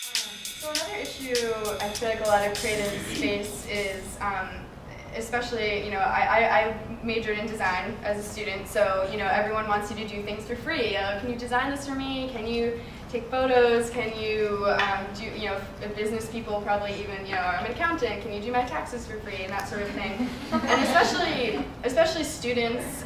So another issue I feel like a lot of creatives face is, especially, I majored in design as a student, so, everyone wants you to do things for free. Can you design this for me? Can you take photos? Can you do, business people probably even, I'm an accountant, can you do my taxes for free, and that sort of thing. And especially students,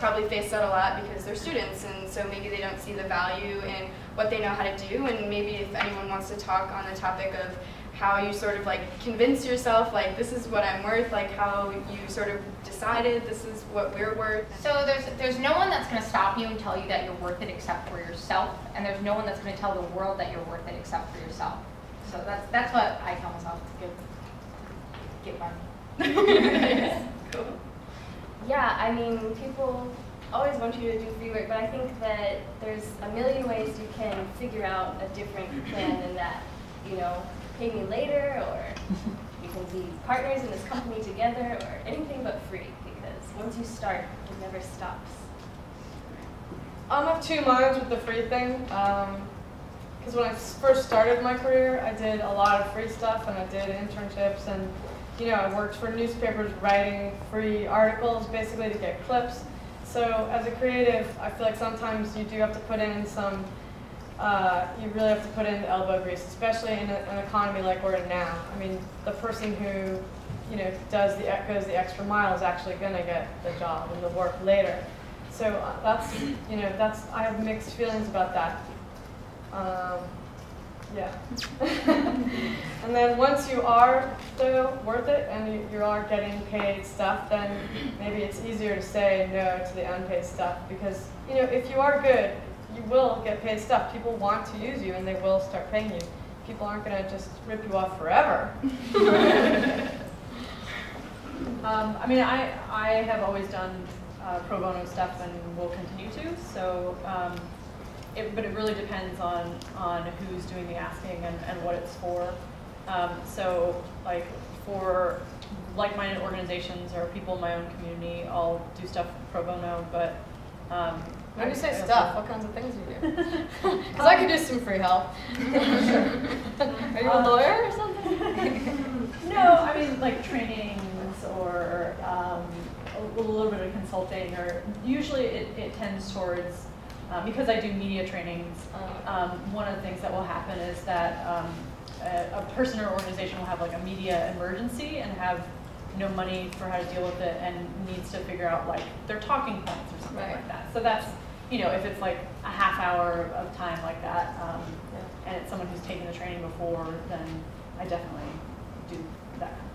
probably face that a lot because they're students, and so maybe they don't see the value in what they know how to do, and maybe if anyone wants to talk on the topic of how you sort of convince yourself, this is what I'm worth, how you sort of decided this is what we're worth. So there's no one that's going to stop you and tell you that you're worth it except for yourself, and there's no one that's going to tell the world that you're worth it except for yourself. So that's what I tell myself to get money. Cool. Yeah, I mean, people always want you to do free work, but I think that there's a million ways you can figure out a different plan than that. Pay me later, or we can be partners in this company together, or anything but free, because once you start, it never stops. I'm of two minds with the free thing, because when I first started my career, I did a lot of free stuff, and I did internships, and I worked for newspapers writing free articles, basically to get clips. So as a creative, I feel like sometimes you do have to put in some, you really have to put in elbow grease, especially in an economy like we're in now. I mean, the person who, goes the extra mile is actually going to get the job and the work later. So I have mixed feelings about that. Yeah. And then once you are though worth it and you are getting paid stuff, then maybe it's easier to say no to the unpaid stuff, because if you are good, you will get paid stuff. People want to use you and they will start paying you. People aren't going to just rip you off forever. I mean, I have always done pro bono stuff and will continue to. So. But it really depends on who's doing the asking and what it's for. So for like-minded organizations or people in my own community, I'll do stuff pro bono, but when you say stuff, what kinds of things do you do? Because I could do some free help. Are you a lawyer or something? No, I mean trainings or a little bit of consulting, or usually it tends towards, because I do media trainings, one of the things that will happen is that a person or organization will have a media emergency and have no money for how to deal with it and needs to figure out their talking points or something like that. So that's, if it's a half hour of time like that, and it's someone who's taken the training before, then I definitely do that kind of